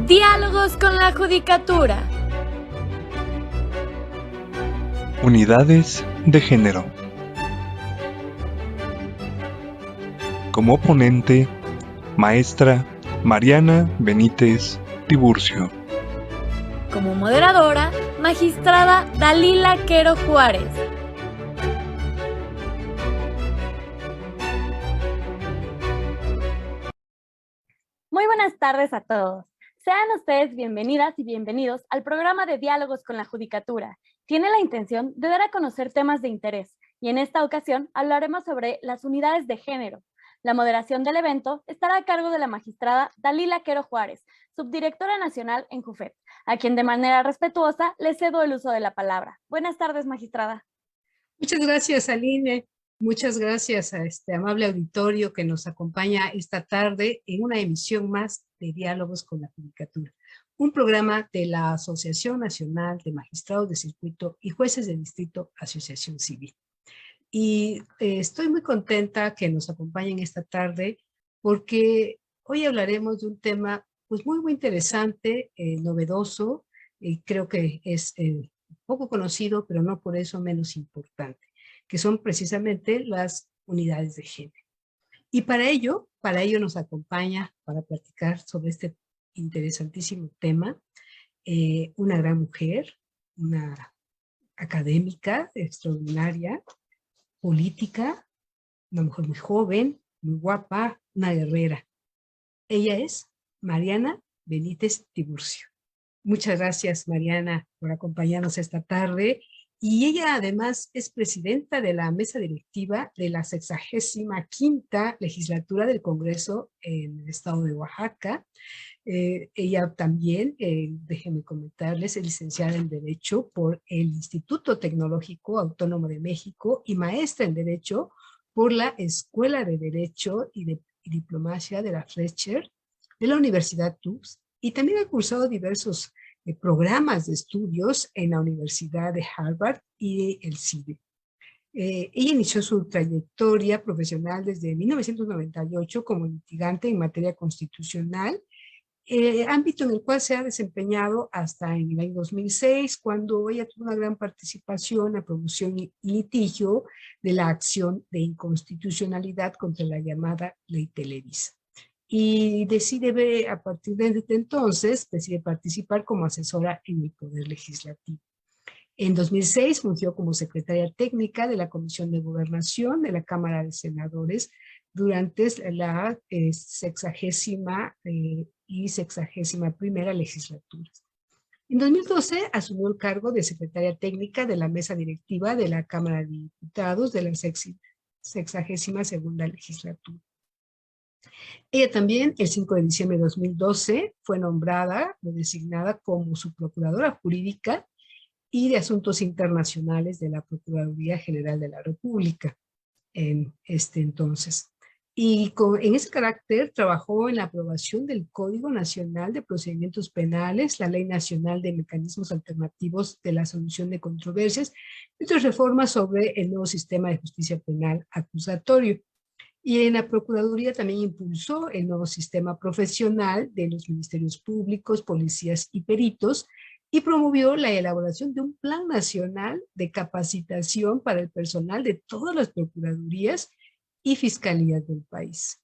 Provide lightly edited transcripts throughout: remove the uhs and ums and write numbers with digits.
Diálogos con la Judicatura. Unidades de género. Como ponente, maestra Mariana Benítez Tiburcio. Como moderadora, magistrada Dalila Quero Juárez. Muy buenas tardes a todos. Sean ustedes bienvenidas y bienvenidos al programa de Diálogos con la Judicatura. Tiene la intención de dar a conocer temas de interés y en esta ocasión hablaremos sobre las unidades de género. La moderación del evento estará a cargo de la magistrada Dalila Quero Juárez, subdirectora nacional en JUFET, a quien de manera respetuosa le cedo el uso de la palabra. Buenas tardes, magistrada. Muchas gracias, Aline. Muchas gracias a este amable auditorio que nos acompaña esta tarde en una emisión más de Diálogos con la Judicatura, un programa de la Asociación Nacional de Magistrados de Circuito y Jueces de Distrito, Asociación Civil. Y estoy muy contenta que nos acompañen esta tarde porque hoy hablaremos de un tema pues muy interesante, novedoso, y creo que es poco conocido, pero no por eso menos importante, que son precisamente las unidades de género. Y para ello nos acompaña para platicar sobre este interesantísimo tema una gran mujer, una académica extraordinaria, política, una mujer muy joven, muy guapa, una guerrera. Ella es Mariana Benítez Tiburcio. Muchas gracias, Mariana, por acompañarnos esta tarde. Y ella además es presidenta de la mesa directiva de la 65ª legislatura del Congreso en el estado de Oaxaca. Ella también, déjenme comentarles, es licenciada en Derecho por el Instituto Tecnológico Autónomo de México y maestra en Derecho por la Escuela de Derecho y Diplomacia de la Fletcher de la Universidad Tufts, y también ha cursado diversos programas de estudios en la Universidad de Harvard y el CIDE. Ella inició su trayectoria profesional desde 1998 como litigante en materia constitucional, ámbito en el cual se ha desempeñado hasta en el año 2006, cuando ella tuvo una gran participación en la promoción y litigio de la acción de inconstitucionalidad contra la llamada Ley Televisa. Y decide, a partir de entonces, decide participar como asesora en el Poder Legislativo. En 2006 fungió como secretaria técnica de la Comisión de Gobernación de la Cámara de Senadores durante la 60ª y 61ª legislaturas. En 2012 asumió el cargo de secretaria técnica de la mesa directiva de la Cámara de Diputados de la 62ª legislatura. Ella también, el 5 de diciembre de 2012, fue nombrada o designada como su procuradora jurídica y de Asuntos Internacionales de la Procuraduría General de la República en este entonces. Y en ese carácter trabajó en la aprobación del Código Nacional de Procedimientos Penales, la Ley Nacional de Mecanismos Alternativos de la Solución de Controversias y otras reformas sobre el nuevo sistema de justicia penal acusatorio. Y en la Procuraduría también impulsó el nuevo sistema profesional de los ministerios públicos, policías y peritos, y promovió la elaboración de un plan nacional de capacitación para el personal de todas las procuradurías y fiscalías del país.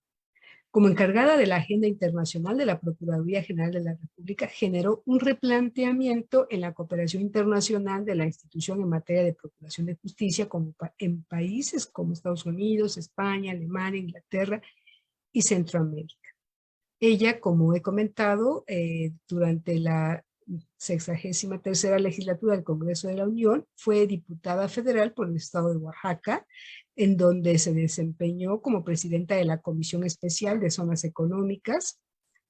Como encargada de la agenda internacional de la Procuraduría General de la República, generó un replanteamiento en la cooperación internacional de la institución en materia de procuración de justicia como en países como Estados Unidos, España, Alemania, Inglaterra y Centroamérica. Ella, como he comentado, durante la 63ª legislatura del Congreso de la Unión, fue diputada federal por el estado de Oaxaca, en donde se desempeñó como presidenta de la Comisión Especial de Zonas Económicas.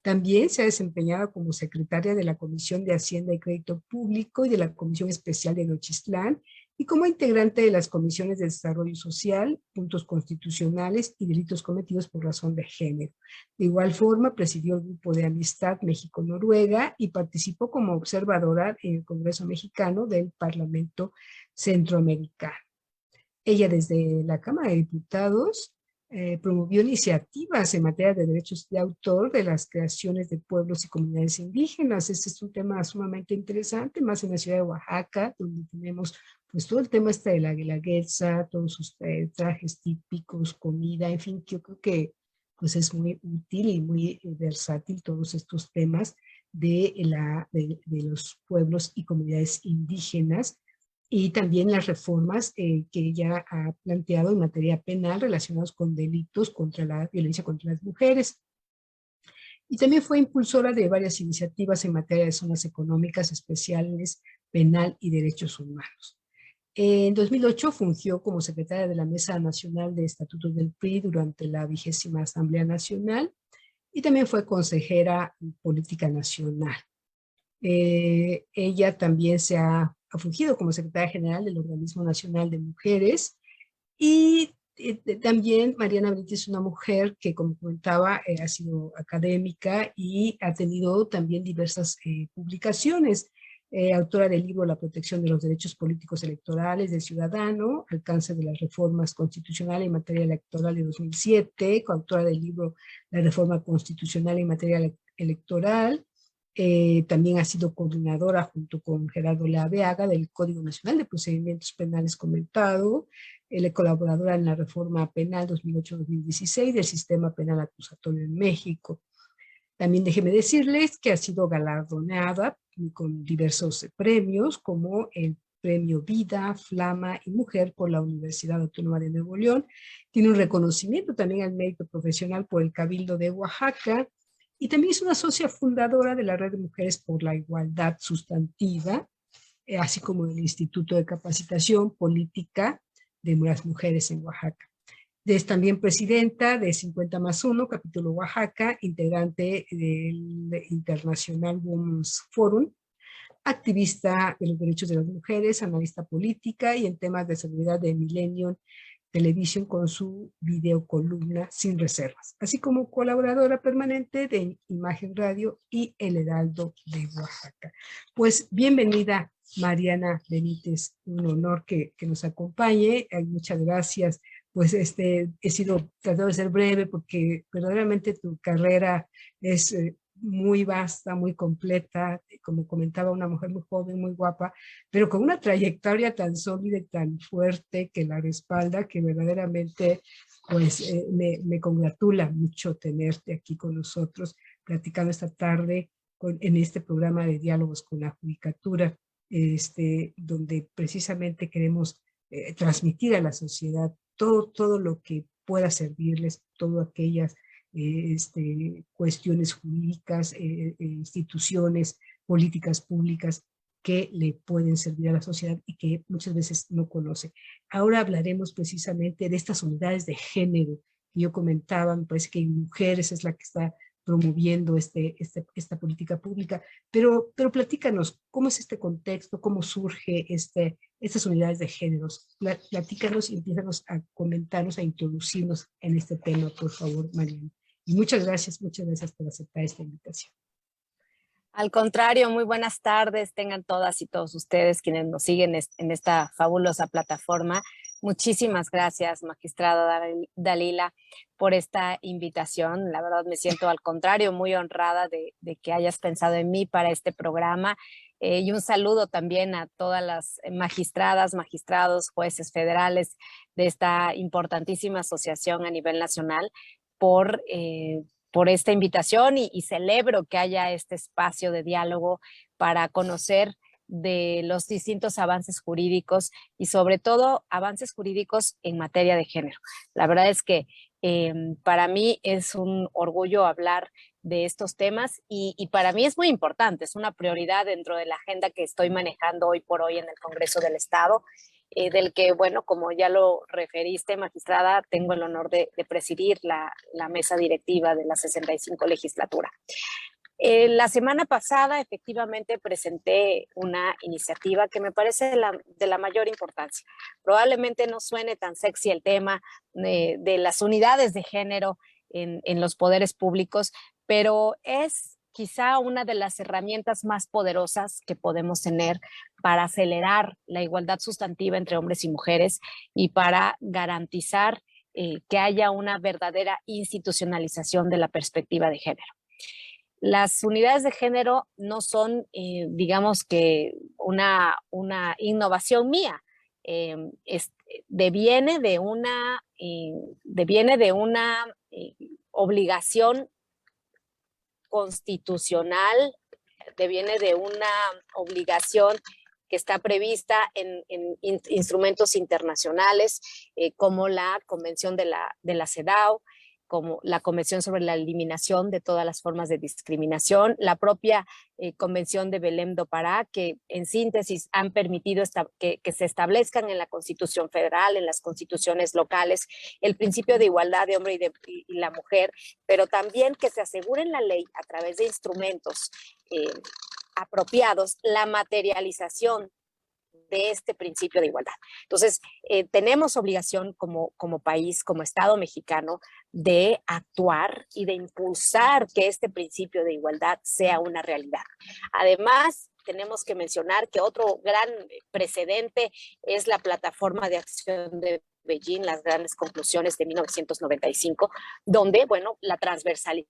También se ha desempeñado como secretaria de la Comisión de Hacienda y Crédito Público y de la Comisión Especial de Nochistlán, y como integrante de las comisiones de Desarrollo Social, Puntos Constitucionales y Delitos Cometidos por Razón de Género. De igual forma, presidió el Grupo de Amistad México-Noruega y participó como observadora en el Congreso Mexicano del Parlamento Centroamericano. Ella desde la Cámara de Diputados promovió iniciativas en materia de derechos de autor de las creaciones de pueblos y comunidades indígenas. Este es un tema sumamente interesante, más en la ciudad de Oaxaca, donde tenemos pues todo el tema este de la guelaguetza, todos sus trajes típicos, comida, en fin, yo creo que pues es muy útil y muy versátil todos estos temas de los pueblos y comunidades indígenas, y también las reformas que ella ha planteado en materia penal relacionados con delitos contra la violencia contra las mujeres. Y también fue impulsora de varias iniciativas en materia de zonas económicas especiales, penal y derechos humanos. En 2008 fungió como secretaria de la Mesa Nacional de Estatutos del PRI durante la 20ª Asamblea Nacional y también fue consejera política nacional. Ella también se ha fungido como secretaria general del Organismo Nacional de Mujeres y también Mariana Benítez es una mujer que, como comentaba, ha sido académica y ha tenido también diversas publicaciones. Autora del libro La protección de los derechos políticos electorales del ciudadano, alcance de las reformas constitucionales en materia electoral de 2007, coautora del libro La reforma constitucional en materia electoral. También ha sido coordinadora junto con Gerardo Leaveaga del Código Nacional de Procedimientos Penales comentado, colaboradora en la reforma penal 2008-2016 del sistema penal acusatorio en México. También déjeme decirles que ha sido galardonada con diversos premios como el Premio Vida, Flama y Mujer por la Universidad Autónoma de Nuevo León. Tiene un reconocimiento también al mérito profesional por el Cabildo de Oaxaca y también es una socia fundadora de la Red de Mujeres por la Igualdad Sustantiva, así como del Instituto de Capacitación Política de las Mujeres en Oaxaca. Es también presidenta de 50+1, capítulo Oaxaca, integrante del International Women's Forum, activista de los derechos de las mujeres, analista política y en temas de seguridad de Millennium Television con su videocolumna Sin Reservas, así como colaboradora permanente de Imagen Radio y El Heraldo de Oaxaca. Pues bienvenida, Mariana Benítez, un honor que nos acompañe. Muchas gracias. Pues he sido tratado de ser breve porque verdaderamente tu carrera es muy vasta, muy completa, como comentaba, una mujer muy joven, muy guapa, pero con una trayectoria tan sólida y tan fuerte que la respalda, que verdaderamente pues me congratula mucho tenerte aquí con nosotros, platicando esta tarde en este programa de diálogos con la judicatura, donde precisamente queremos transmitir a la sociedad todo lo que pueda servirles, todas aquellas cuestiones jurídicas, instituciones, políticas públicas que le pueden servir a la sociedad y que muchas veces no conoce. Ahora hablaremos precisamente de estas unidades de género que yo comentaba. Me parece que Mujeres es la que está promoviendo esta política pública, pero platícanos, ¿cómo es este contexto? ¿Cómo surge estas unidades de géneros? Platícanos y empiézanos a comentarnos, a introducirnos en este tema, por favor, Mariana. Y muchas gracias por aceptar esta invitación. Al contrario, muy buenas tardes tengan todas y todos ustedes quienes nos siguen en esta fabulosa plataforma. Muchísimas gracias, magistrada Dalila, por esta invitación. La verdad me siento al contrario muy honrada de que hayas pensado en mí para este programa. Y un saludo también a todas las magistradas, magistrados, jueces federales de esta importantísima asociación a nivel nacional por esta invitación y celebro que haya este espacio de diálogo para conocer de los distintos avances jurídicos y sobre todo avances jurídicos en materia de género. La verdad es que para mí es un orgullo hablar de estos temas y para mí es muy importante, es una prioridad dentro de la agenda que estoy manejando hoy por hoy en el Congreso del Estado, del que, bueno, como ya lo referiste, magistrada, tengo el honor de presidir la mesa directiva de la 65 legislatura. La semana pasada efectivamente presenté una iniciativa que me parece de la mayor importancia. Probablemente no suene tan sexy el tema de las unidades de género en los poderes públicos, pero es quizá una de las herramientas más poderosas que podemos tener para acelerar la igualdad sustantiva entre hombres y mujeres y para garantizar que haya una verdadera institucionalización de la perspectiva de género. Las unidades de género no son, digamos que, una innovación mía. Deviene de una obligación constitucional, deviene de una obligación que está prevista en instrumentos internacionales, como la Convención de la CEDAW, como la Convención sobre la Eliminación de todas las formas de discriminación, la propia Convención de Belém do Pará, que en síntesis han permitido que se establezcan en la Constitución Federal, en las constituciones locales, el principio de igualdad de hombre y la mujer, pero también que se asegure en la ley, a través de instrumentos apropiados, la materialización de este principio de igualdad. Entonces, tenemos obligación como país, como Estado mexicano, de actuar y de impulsar que este principio de igualdad sea una realidad. Además, tenemos que mencionar que otro gran precedente es la Plataforma de Acción de Beijing, las grandes conclusiones de 1995, donde, bueno, la transversalización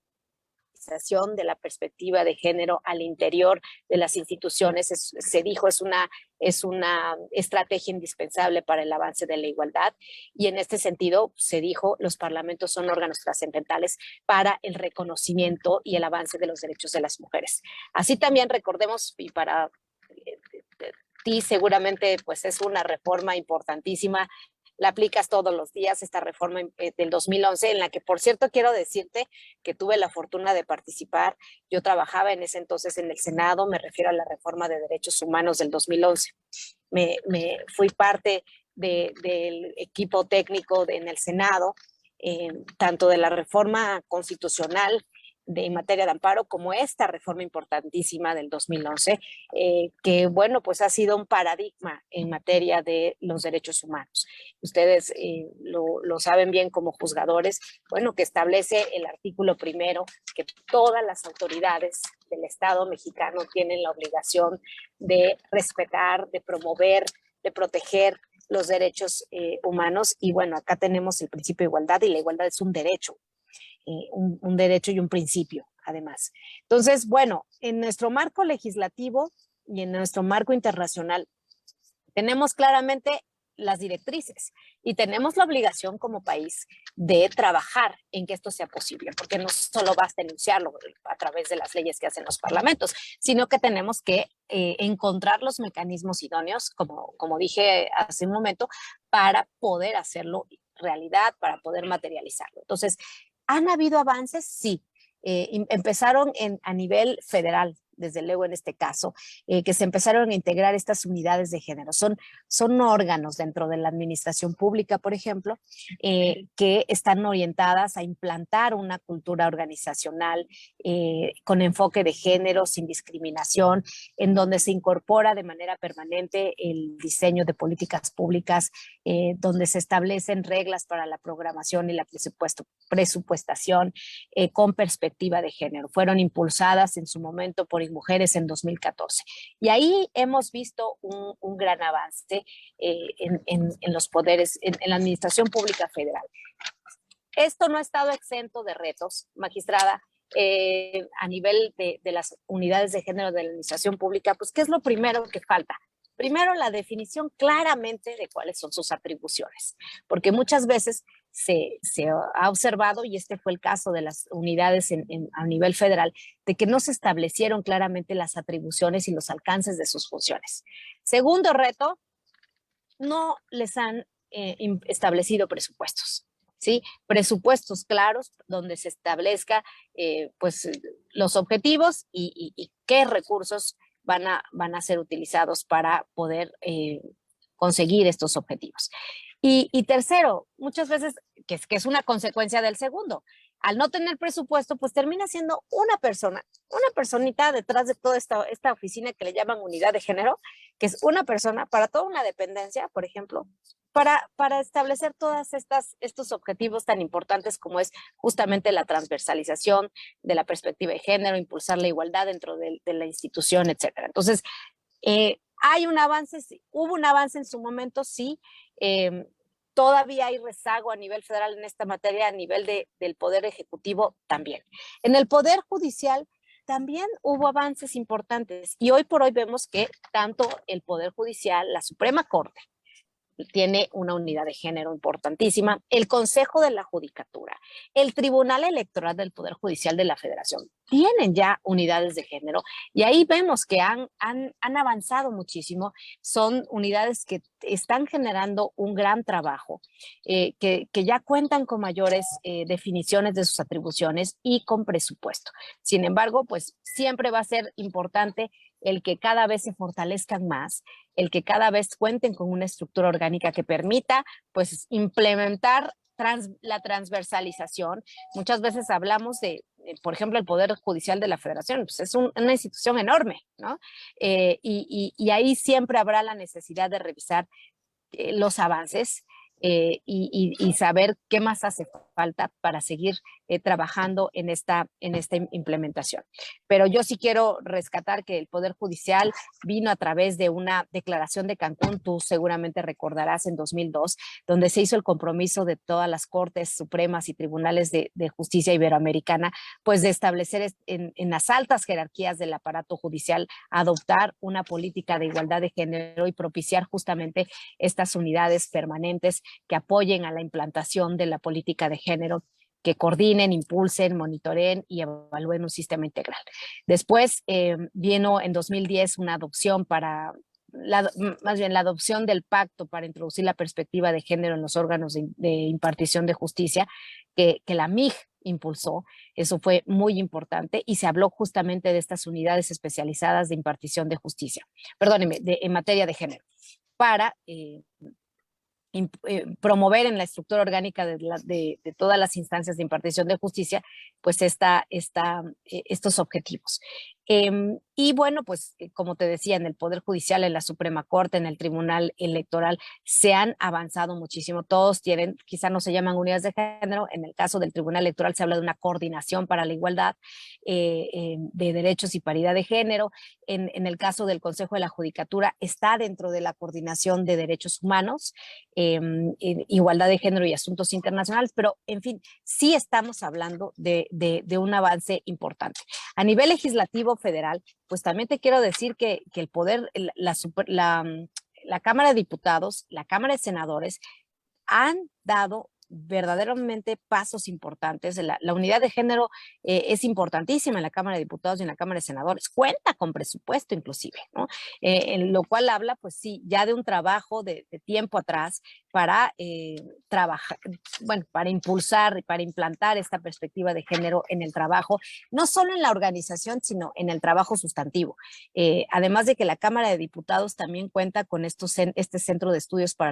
de la perspectiva de género al interior de las instituciones, se dijo, es una estrategia indispensable para el avance de la igualdad, y en este sentido se dijo, los parlamentos son órganos trascendentales para el reconocimiento y el avance de los derechos de las mujeres. Así también recordemos, y para ti seguramente pues es una reforma importantísima, la aplicas todos los días, esta reforma del 2011, en la que, por cierto, quiero decirte que tuve la fortuna de participar. Yo trabajaba en ese entonces en el Senado, me refiero a la reforma de derechos humanos del 2011. Fui parte del equipo técnico en el Senado, tanto de la reforma constitucional en materia de amparo, como esta reforma importantísima del 2011, que, bueno, pues ha sido un paradigma en materia de los derechos humanos. Ustedes lo saben bien como juzgadores, bueno, que establece el artículo primero que todas las autoridades del Estado mexicano tienen la obligación de respetar, de promover, de proteger los derechos humanos. Y bueno, acá tenemos el principio de igualdad, y la igualdad es un derecho. Un derecho y un principio, además. Entonces, bueno, en nuestro marco legislativo y en nuestro marco internacional tenemos claramente las directrices y tenemos la obligación como país de trabajar en que esto sea posible, porque no solo basta enunciarlo a través de las leyes que hacen los parlamentos, sino que tenemos que encontrar los mecanismos idóneos, como dije hace un momento, para poder hacerlo realidad, para poder materializarlo. Entonces, ¿han habido avances? Sí. Empezaron a nivel federal, desde luego en este caso, que se empezaron a integrar estas unidades de género. Son órganos dentro de la administración pública, por ejemplo, que están orientadas a implantar una cultura organizacional con enfoque de género, sin discriminación, en donde se incorpora de manera permanente el diseño de políticas públicas, donde se establecen reglas para la programación y la presupuestación con perspectiva de género. Fueron impulsadas en su momento por Mujeres en 2014. Y ahí hemos visto un gran avance en los poderes, en la administración pública federal. Esto no ha estado exento de retos, magistrada, a nivel de las unidades de género de la administración pública. Pues, ¿qué es lo primero que falta? Primero, la definición claramente de cuáles son sus atribuciones, porque muchas veces se ha observado, y este fue el caso de las unidades a nivel federal, de que no se establecieron claramente las atribuciones y los alcances de sus funciones. Segundo reto, no les han establecido presupuestos, ¿sí? Presupuestos claros donde se establezca pues, los objetivos y qué recursos van a ser utilizados para poder conseguir estos objetivos. Y tercero, muchas veces, que es una consecuencia del segundo, al no tener presupuesto, pues termina siendo una personita detrás de toda esta oficina que le llaman unidad de género, que es una persona para toda una dependencia, por ejemplo, para establecer todos estos objetivos tan importantes como es justamente la transversalización de la perspectiva de género, impulsar la igualdad dentro de la institución, etcétera. Entonces, hay un avance, sí, hubo un avance en su momento, sí. Todavía hay rezago a nivel federal en esta materia, a nivel del Poder Ejecutivo también. En el Poder Judicial también hubo avances importantes y hoy por hoy vemos que tanto el Poder Judicial, la Suprema Corte, tiene una unidad de género importantísima, el Consejo de la Judicatura, el Tribunal Electoral del Poder Judicial de la Federación, tienen ya unidades de género y ahí vemos que han avanzado muchísimo, son unidades que están generando un gran trabajo, que ya cuentan con mayores definiciones de sus atribuciones y con presupuesto. Sin embargo, pues siempre va a ser importante el que cada vez se fortalezcan más, el que cada vez cuenten con una estructura orgánica que permita pues implementar la transversalización. Muchas veces hablamos de, por ejemplo, el Poder Judicial de la Federación, pues es una institución enorme, ¿no? Y ahí siempre habrá la necesidad de revisar los avances y saber qué más hace falta para seguir trabajando en esta implementación. Pero yo sí quiero rescatar que el Poder Judicial vino a través de una declaración de Cancún, tú seguramente recordarás, en 2002, donde se hizo el compromiso de todas las Cortes Supremas y Tribunales de Justicia Iberoamericana, pues de establecer en las altas jerarquías del aparato judicial, adoptar una política de igualdad de género y propiciar justamente estas unidades permanentes que apoyen a la implantación de la política de género, que coordinen, impulsen, monitoreen y evalúen un sistema integral. Después vino en 2010 una adopción más bien la adopción del pacto para introducir la perspectiva de género en los órganos de impartición de justicia, que la MIG impulsó. Eso fue muy importante y se habló justamente de estas unidades especializadas de impartición de justicia, perdóneme, en materia de género, para promover en la estructura orgánica de todas las instancias de impartición de justicia, pues estos objetivos. Y bueno, pues como te decía, en el Poder Judicial, en la Suprema Corte, en el Tribunal Electoral, se han avanzado muchísimo. Todos tienen, quizá no se llaman unidades de género, en el caso del Tribunal Electoral se habla de una coordinación para la igualdad de derechos y paridad de género. En el caso del Consejo de la Judicatura está dentro de la coordinación de derechos humanos, igualdad de género y asuntos internacionales, pero en fin, sí estamos hablando de un avance importante. A nivel legislativo federal, pues también te quiero decir que el poder, la Cámara de Diputados, la Cámara de Senadores han dado verdaderamente pasos importantes. La unidad de género es importantísima en la Cámara de Diputados y en la Cámara de Senadores. Cuenta con presupuesto inclusive, ¿no? En lo cual habla, pues sí, ya de un trabajo de tiempo atrás para trabajar, bueno, para impulsar y para implantar esta perspectiva de género en el trabajo, no solo en la organización, sino en el trabajo sustantivo. Además de que la Cámara de Diputados también cuenta con este Centro de Estudios para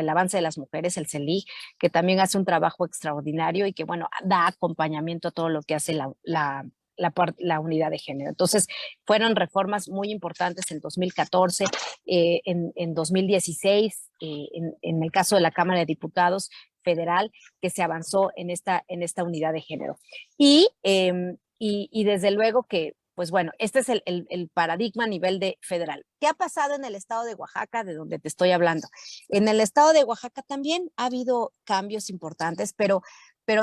el Avance de las Mujeres, el CELIG, que también hace un trabajo extraordinario y que, bueno, da acompañamiento a todo lo que hace la unidad de género. Entonces, fueron reformas muy importantes en 2014, en 2016, en el caso de la Cámara de Diputados federal, que se avanzó en esta unidad de género. Y desde luego que, pues bueno, este es el paradigma a nivel de federal. ¿Qué ha pasado en el estado de Oaxaca, de donde te estoy hablando? En el estado de Oaxaca también ha habido cambios importantes, pero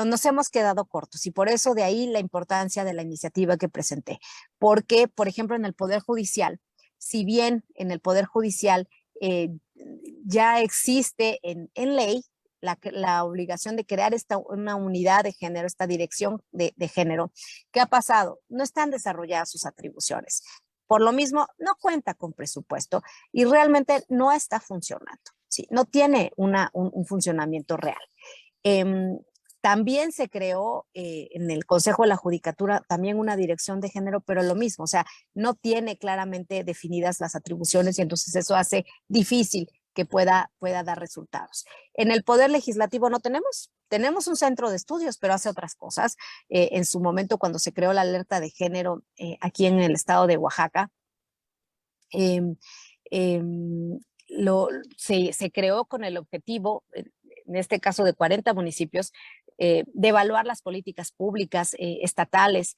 nos hemos quedado cortos y por eso de ahí la importancia de la iniciativa que presenté. Porque, por ejemplo, en el Poder Judicial, si bien en el Poder Judicial ya existe en ley la obligación de crear una unidad de género, esta dirección de género, ¿qué ha pasado? No están desarrolladas sus atribuciones. Por lo mismo, no cuenta con presupuesto y realmente no está funcionando, ¿sí? No tiene un funcionamiento real. También se creó en el Consejo de la Judicatura también una dirección de género, pero lo mismo, o sea, no tiene claramente definidas las atribuciones y entonces eso hace difícil que pueda dar resultados. En el Poder Legislativo no tenemos un centro de estudios, pero hace otras cosas. En su momento, cuando se creó la alerta de género aquí en el estado de Oaxaca, se creó con el objetivo, en este caso de 40 municipios, de evaluar las políticas públicas estatales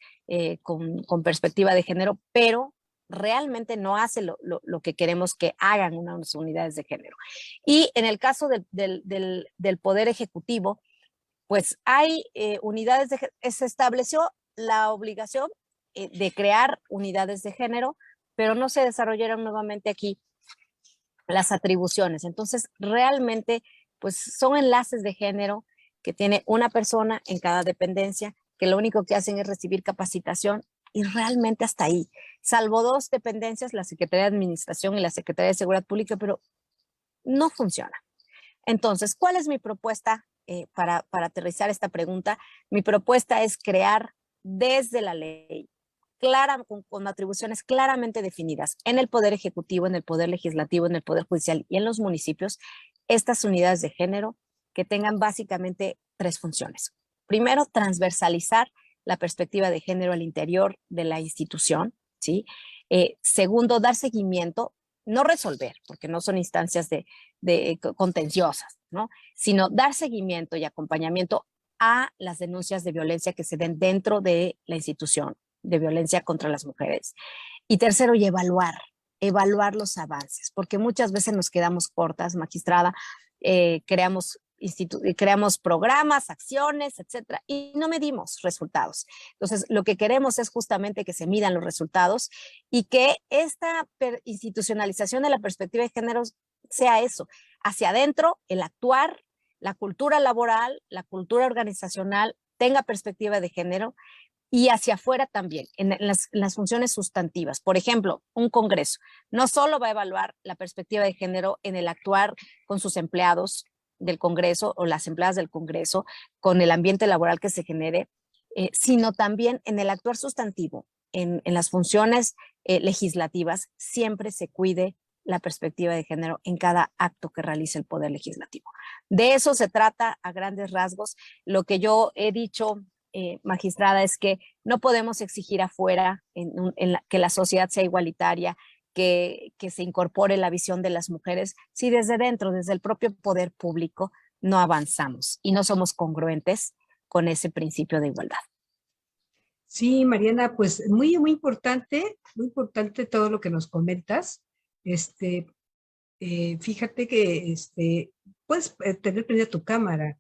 con perspectiva de género, pero realmente no hace lo que queremos que hagan unas unidades de género. Y en el caso del Poder Ejecutivo, pues hay unidades de género, se estableció la obligación de crear unidades de género, pero no se desarrollaron nuevamente aquí las atribuciones. Entonces, realmente, pues son enlaces de género que tiene una persona en cada dependencia, que lo único que hacen es recibir capacitación y realmente hasta ahí, salvo 2 dependencias, la Secretaría de Administración y la Secretaría de Seguridad Pública, pero no funciona. Entonces, ¿cuál es mi propuesta para aterrizar esta pregunta? Mi propuesta es crear desde la ley, con atribuciones claramente definidas en el Poder Ejecutivo, en el Poder Legislativo, en el Poder Judicial y en los municipios, estas unidades de género que tengan básicamente 3 funciones. Primero, transversalizar la perspectiva de género al interior de la institución, ¿sí? Segundo, dar seguimiento, no resolver, porque no son instancias contenciosas, ¿no? Sino dar seguimiento y acompañamiento a las denuncias de violencia que se den dentro de la institución de violencia contra las mujeres. Y tercero, y evaluar los avances, porque muchas veces nos quedamos cortas, magistrada, creamos programas, acciones, etcétera, y no medimos resultados. Entonces, lo que queremos es justamente que se midan los resultados y que esta institucionalización de la perspectiva de género sea eso, hacia adentro, el actuar, la cultura laboral, la cultura organizacional, tenga perspectiva de género, y hacia afuera también, en las funciones sustantivas. Por ejemplo, un congreso no solo va a evaluar la perspectiva de género en el actuar con sus empleados del Congreso o las empleadas del Congreso, con el ambiente laboral que se genere, sino también en el actuar sustantivo, en las funciones legislativas, siempre se cuide la perspectiva de género en cada acto que realice el Poder Legislativo. De eso se trata a grandes rasgos. Lo que yo he dicho, magistrada, es que no podemos exigir afuera que la sociedad sea igualitaria, que se incorpore la visión de las mujeres, si desde dentro, desde el propio poder público, no avanzamos y no somos congruentes con ese principio de igualdad. Sí, Mariana, pues muy importante todo lo que nos comentas. Fíjate que puedes tener prendida tu cámara.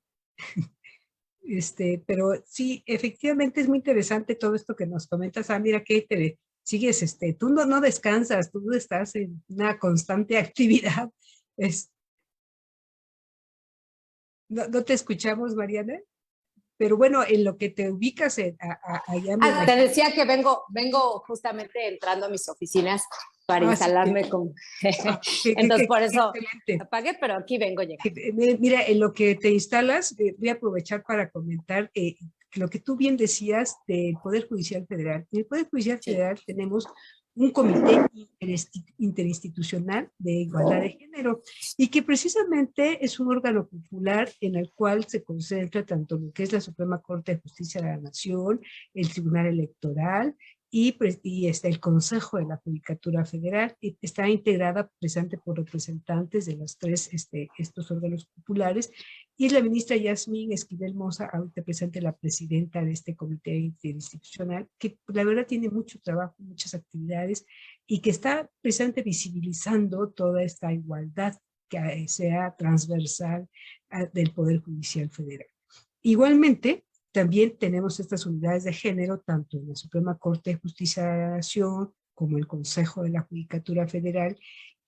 Pero sí, efectivamente es muy interesante todo esto que nos comentas. Ah, mira que te sigues, tú no descansas, tú estás en una constante actividad. No te escuchamos, Mariana, pero bueno, en lo que te ubicas allá. Te decía que vengo justamente entrando a mis oficinas para instalarme sí, con... Entonces, por eso apagué, pero aquí vengo llegando. Mira, en lo que te instalas, voy a aprovechar para comentar lo que tú bien decías del Poder Judicial Federal. En el Poder Judicial Federal tenemos un comité interinstitucional de igualdad de género y que precisamente es un órgano popular en el cual se concentra tanto lo que es la Suprema Corte de Justicia de la Nación, el Tribunal Electoral y el Consejo de la Judicatura Federal. Y está integrada precisamente por representantes de los 3 estos órganos populares, y la ministra Yasmín Esquivel Moza, ahorita presente, la presidenta de este comité interinstitucional, que la verdad tiene mucho trabajo, muchas actividades, y que está precisamente visibilizando toda esta igualdad que sea transversal del Poder Judicial Federal. Igualmente, también tenemos estas unidades de género, tanto en la Suprema Corte de Justicia de la Nación como el Consejo de la Judicatura Federal,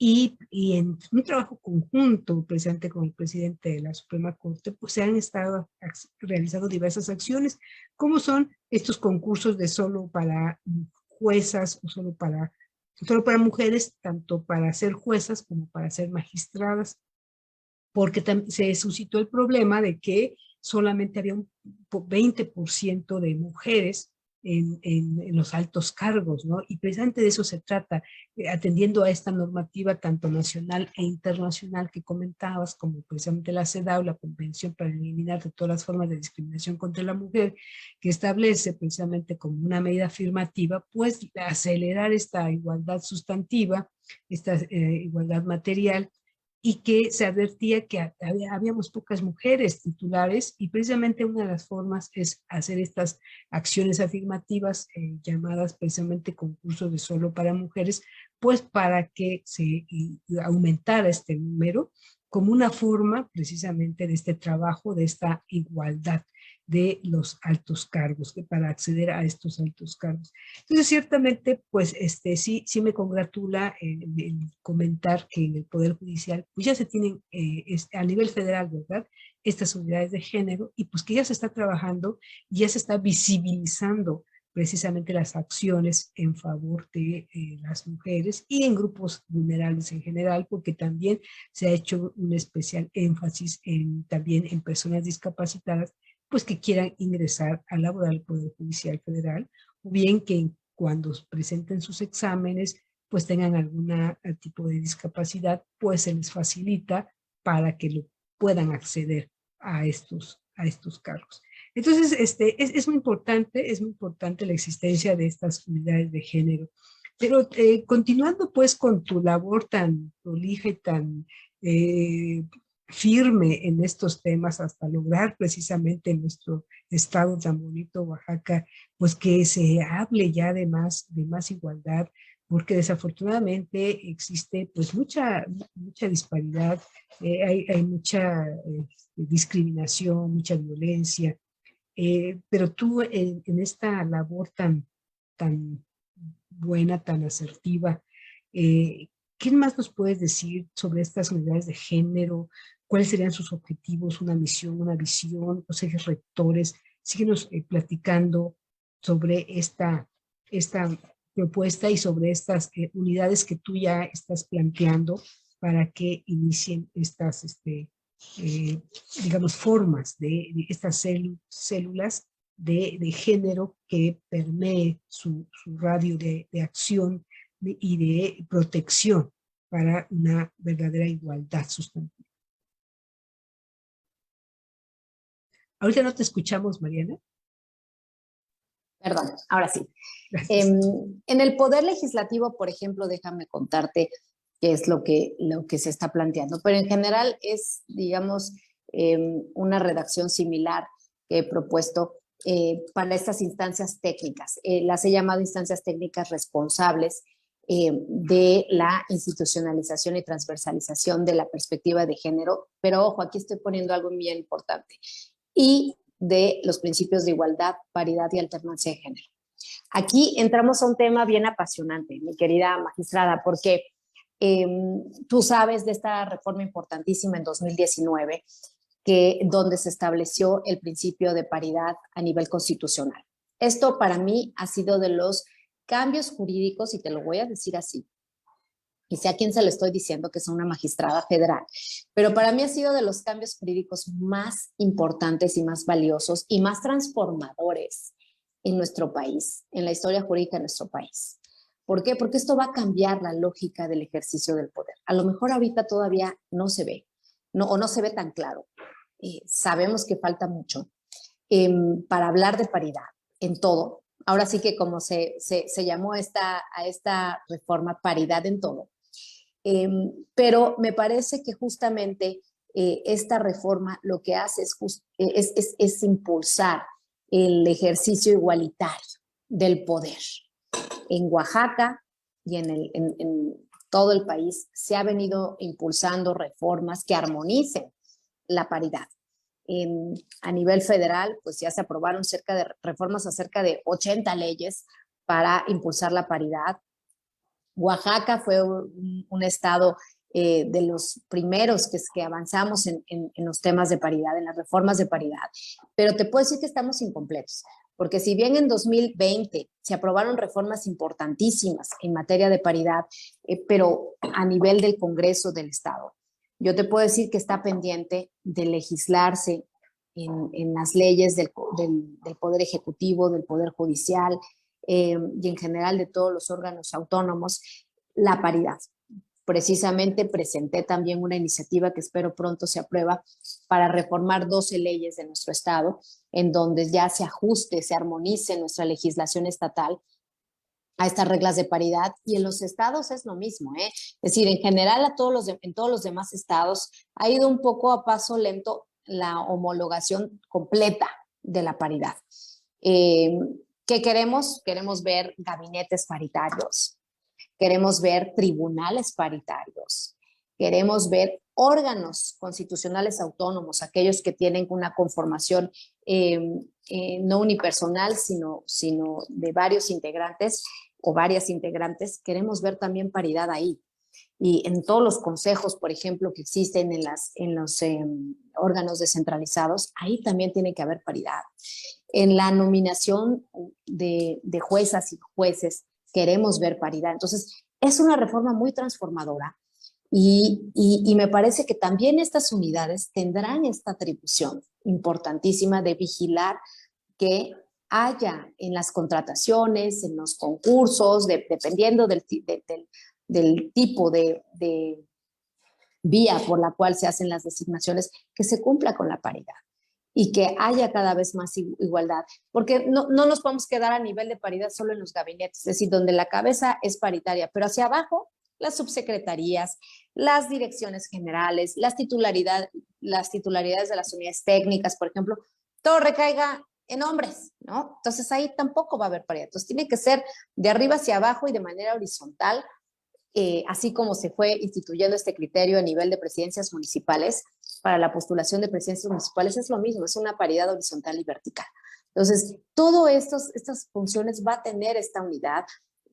y en un trabajo conjunto presente con el presidente de la Suprema Corte, pues se han estado realizando diversas acciones, como son estos concursos de solo para juezas o solo para mujeres, tanto para ser juezas como para ser magistradas, porque se suscitó el problema de que solamente había un 20% de mujeres en los altos cargos, ¿no? Y precisamente de eso se trata, atendiendo a esta normativa tanto nacional e internacional que comentabas, como precisamente la CEDAW, la Convención para eliminar de todas las formas de discriminación contra la mujer, que establece precisamente como una medida afirmativa, pues acelerar esta igualdad sustantiva, esta igualdad material, y que se advertía que habíamos pocas mujeres titulares, y precisamente una de las formas es hacer estas acciones afirmativas llamadas precisamente concursos de solo para mujeres, pues para que se aumentara este número como una forma precisamente de este trabajo, de esta igualdad de los altos cargos, para acceder a estos altos cargos. Entonces, ciertamente, pues sí me congratula el comentar que en el Poder Judicial, pues ya se tienen a nivel federal, ¿verdad?, estas unidades de género, y pues que ya se está trabajando, ya se está visibilizando precisamente las acciones en favor de las mujeres y en grupos vulnerables en general, porque también se ha hecho un especial énfasis también en personas discapacitadas, pues que quieran ingresar a laborar al Poder Judicial Federal, o bien que cuando presenten sus exámenes, pues tengan algún tipo de discapacidad, pues se les facilita para que puedan acceder a estos cargos. Entonces, es muy importante la existencia de estas unidades de género. Pero continuando pues con tu labor tan prolija y tan firme en estos temas hasta lograr precisamente en nuestro estado tan bonito, Oaxaca, pues que se hable ya de más igualdad, porque desafortunadamente existe pues mucha disparidad, hay mucha discriminación, mucha violencia, pero tú en esta labor tan buena, tan asertiva, ¿qué más nos puedes decir sobre estas unidades de género? ¿Cuáles serían sus objetivos, una misión, una visión, los ejes rectores? Síguenos platicando sobre esta propuesta y sobre estas unidades que tú ya estás planteando para que inicien estas, digamos, formas de estas células de género que permee su radio de acción y de protección para una verdadera igualdad sustantiva. Ahorita no te escuchamos, Mariana. Perdón, ahora sí. Gracias. En el Poder Legislativo, por ejemplo, déjame contarte qué es lo que se está planteando, pero en general es, digamos, una redacción similar que he propuesto para estas instancias técnicas. Las he llamado instancias técnicas responsables de la institucionalización y transversalización de la perspectiva de género, pero ojo, aquí estoy poniendo algo bien importante, y de los principios de igualdad, paridad y alternancia de género. Aquí entramos a un tema bien apasionante, mi querida magistrada, porque tú sabes de esta reforma importantísima en 2019, donde se estableció el principio de paridad a nivel constitucional. Esto para mí ha sido de los cambios jurídicos, y te lo voy a decir así, y sé a quién se lo estoy diciendo, que es una magistrada federal, pero para mí ha sido de los cambios jurídicos más importantes y más valiosos y más transformadores en nuestro país, en la historia jurídica de nuestro país. ¿Por qué? Porque esto va a cambiar la lógica del ejercicio del poder. A lo mejor ahorita todavía no se ve, o no se ve tan claro. Sabemos que falta mucho para hablar de paridad en todo. Ahora sí que como se llamó a esta reforma paridad en todo. Pero me parece que justamente esta reforma lo que hace es impulsar el ejercicio igualitario del poder. En Oaxaca y en todo el país se ha venido impulsando reformas que armonicen la paridad. A nivel federal, pues ya se aprobaron reformas a cerca de 80 leyes para impulsar la paridad. Oaxaca fue un estado de los primeros que avanzamos en los temas de paridad, en las reformas de paridad, pero te puedo decir que estamos incompletos, porque si bien en 2020 se aprobaron reformas importantísimas en materia de paridad, pero a nivel del Congreso del Estado, yo te puedo decir que está pendiente de legislarse en las leyes del Poder Ejecutivo, del Poder Judicial, y en general de todos los órganos autónomos, la paridad. Precisamente presenté también una iniciativa que espero pronto se aprueba para reformar 12 leyes de nuestro estado, en donde ya se ajuste, se armonice nuestra legislación estatal a estas reglas de paridad, y en los estados es lo mismo, ¿eh? Es decir, en general en todos los demás estados ha ido un poco a paso lento la homologación completa de la paridad. ¿Qué queremos? Queremos ver gabinetes paritarios, queremos ver tribunales paritarios, queremos ver órganos constitucionales autónomos, aquellos que tienen una conformación no unipersonal, sino de varios integrantes o varias integrantes. Queremos ver también paridad ahí. Y en todos los consejos, por ejemplo, que existen en los órganos descentralizados, ahí también tiene que haber paridad. En la nominación de juezas y jueces queremos ver paridad. Entonces, es una reforma muy transformadora y me parece que también estas unidades tendrán esta atribución importantísima de vigilar que haya en las contrataciones, en los concursos, dependiendo del tipo de vía por la cual se hacen las designaciones, que se cumpla con la paridad y que haya cada vez más igualdad, porque no nos podemos quedar a nivel de paridad solo en los gabinetes, es decir, donde la cabeza es paritaria, pero hacia abajo las subsecretarías, las direcciones generales, las titularidades de las unidades técnicas, por ejemplo, todo recaiga en hombres, ¿no? Entonces ahí tampoco va a haber paridad. Entonces tiene que ser de arriba hacia abajo y de manera horizontal, así como se fue instituyendo este criterio a nivel de presidencias municipales. Para la postulación de presidencias municipales es lo mismo, es una paridad horizontal y vertical. Entonces, todas estas funciones va a tener esta unidad,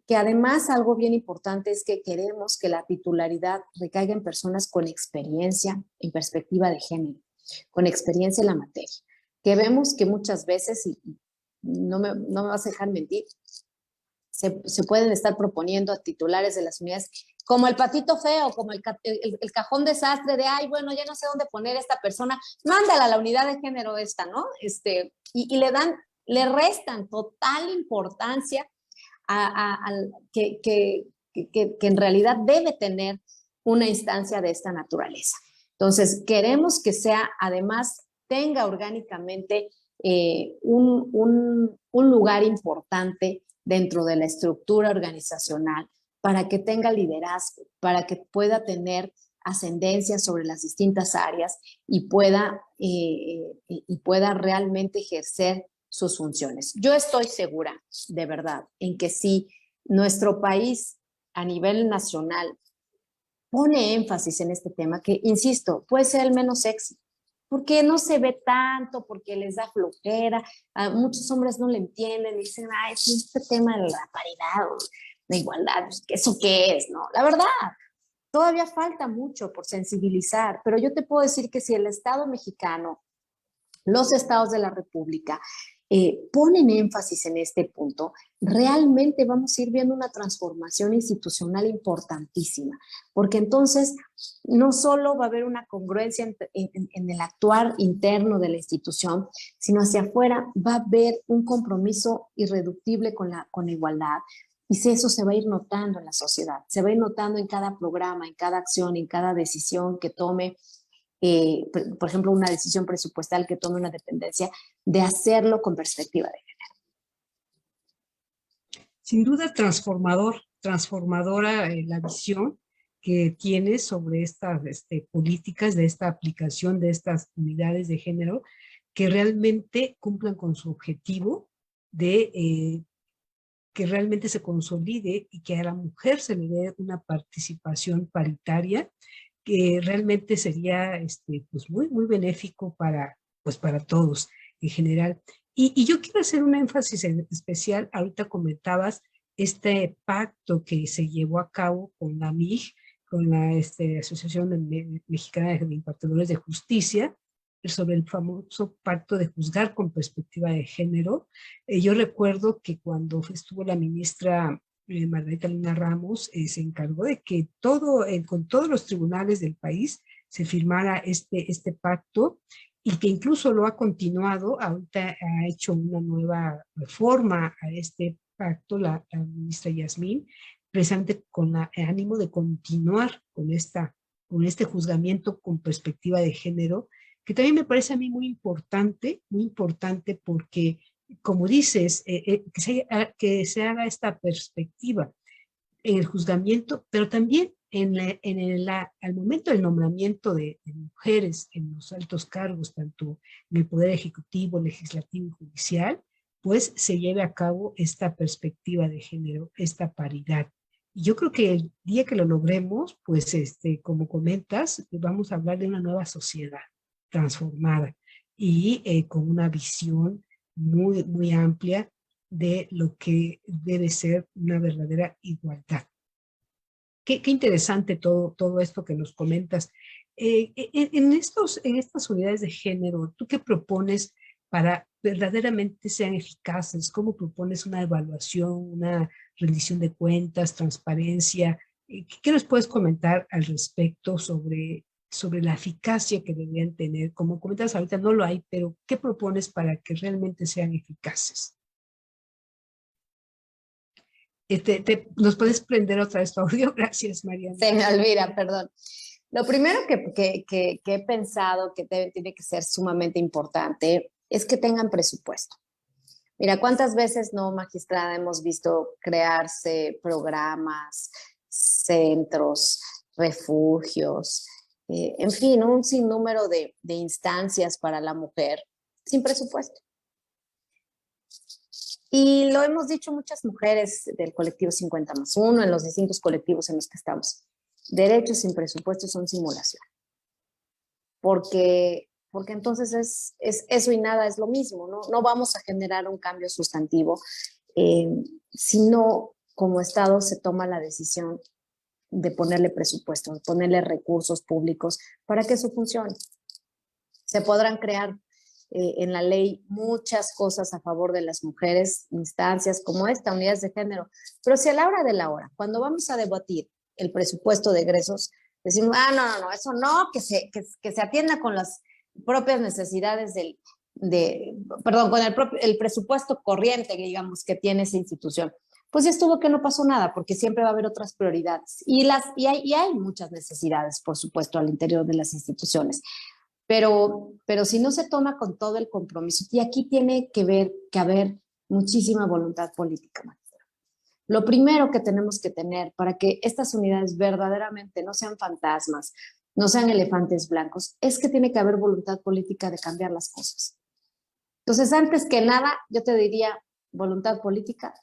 que además algo bien importante es que queremos que la titularidad recaiga en personas con experiencia en perspectiva de género, con experiencia en la materia, que vemos que muchas veces, y no me vas a dejar mentir, se pueden estar proponiendo a titulares de las unidades como el patito feo, como el cajón desastre de, ay, bueno, ya no sé dónde poner a esta persona, mándala a la unidad de género esta, ¿no? Y le restan total importancia que en realidad debe tener una instancia de esta naturaleza. Entonces, queremos que sea, además, tenga orgánicamente un lugar importante dentro de la estructura organizacional, para que tenga liderazgo, para que pueda tener ascendencia sobre las distintas áreas y pueda realmente ejercer sus funciones. Yo estoy segura, de verdad, en que si nuestro país a nivel nacional pone énfasis en este tema, que, insisto, puede ser el menos sexy, porque no se ve tanto, porque les da flojera, a muchos hombres no le entienden, y dicen, ay, este tema de la paridad, la igualdad, ¿eso qué es? ¿No? La verdad, todavía falta mucho por sensibilizar, pero yo te puedo decir que si el Estado mexicano, los estados de la República, ponen énfasis en este punto, realmente vamos a ir viendo una transformación institucional importantísima, porque entonces no solo va a haber una congruencia en el actuar interno de la institución, sino hacia afuera va a haber un compromiso irreductible con la igualdad. Y eso se va a ir notando en la sociedad, se va a ir notando en cada programa, en cada acción, en cada decisión que tome, por ejemplo, una decisión presupuestal que tome una dependencia, de hacerlo con perspectiva de género. Sin duda transformadora la visión que tienes sobre estas políticas, de esta aplicación de estas unidades de género, que realmente cumplan con su objetivo de que realmente se consolide y que a la mujer se le dé una participación paritaria, que realmente sería pues muy, muy benéfico para todos en general. Y yo quiero hacer un énfasis especial. Ahorita comentabas este pacto que se llevó a cabo con la MIG, con la Asociación Mexicana de Impartidores de Justicia, sobre el famoso pacto de juzgar con perspectiva de género. Yo recuerdo que cuando estuvo la ministra Margarita Lina Ramos, se encargó de que con todos los tribunales del país se firmara este pacto, y que incluso lo ha continuado. Ahorita ha hecho una nueva reforma a este pacto la ministra Yasmín, precisamente con el ánimo de continuar con este juzgamiento con perspectiva de género, que también me parece a mí muy importante porque como dices, que se haga esta perspectiva en el juzgamiento, pero también al momento del nombramiento de mujeres en los altos cargos, tanto en el Poder Ejecutivo, Legislativo y Judicial, pues se lleve a cabo esta perspectiva de género, esta paridad. Y yo creo que el día que lo logremos, pues como comentas, vamos a hablar de una nueva sociedad transformada y con una visión muy, muy amplia de lo que debe ser una verdadera igualdad. Qué interesante todo esto que nos comentas. En estas unidades de género, ¿tú qué propones para verdaderamente sean eficaces? ¿Cómo propones una evaluación, una rendición de cuentas, transparencia? ¿Qué nos puedes comentar al respecto sobre la eficacia que deberían tener? Como comentas ahorita, no lo hay, pero ¿qué propones para que realmente sean eficaces? ¿Nos puedes prender otra vez tu audio? Gracias, Mariana. Se me olvida, perdón. Lo primero que he pensado que tiene que ser sumamente importante es que tengan presupuesto. Mira, ¿cuántas veces no, magistrada, hemos visto crearse programas, centros, refugios, en fin, un sinnúmero de instancias para la mujer sin presupuesto? Y lo hemos dicho muchas mujeres del colectivo 50+1, en los distintos colectivos en los que estamos. Derechos sin presupuesto son simulación. Porque entonces es eso y nada es lo mismo, ¿no? No vamos a generar un cambio sustantivo si no, como Estado, se toma la decisión de ponerle presupuesto, de ponerle recursos públicos para que eso funcione. Se podrán crear en la ley muchas cosas a favor de las mujeres, instancias como esta, unidades de género, pero si a la hora de la hora, cuando vamos a debatir el presupuesto de egresos, decimos, no, eso no, que se atienda con las propias necesidades con el presupuesto corriente, digamos, que tiene esa institución. Pues ya estuvo que no pasó nada, porque siempre va a haber otras prioridades. Y hay muchas necesidades, por supuesto, al interior de las instituciones. Pero si no se toma con todo el compromiso, y aquí tiene que haber muchísima voluntad política, maestra. Lo primero que tenemos que tener para que estas unidades verdaderamente no sean fantasmas, no sean elefantes blancos, es que tiene que haber voluntad política de cambiar las cosas. Entonces, antes que nada, yo te diría voluntad política,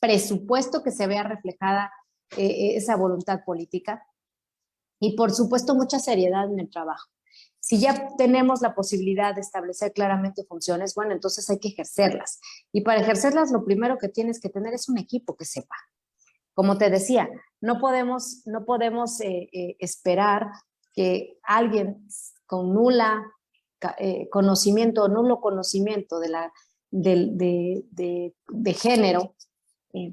presupuesto que se vea reflejada esa voluntad política y, por supuesto, mucha seriedad en el trabajo. Si ya tenemos la posibilidad de establecer claramente funciones, bueno, entonces hay que ejercerlas. Y para ejercerlas, lo primero que tienes que tener es un equipo que sepa. Como te decía, no podemos esperar que alguien con nulo conocimiento de género,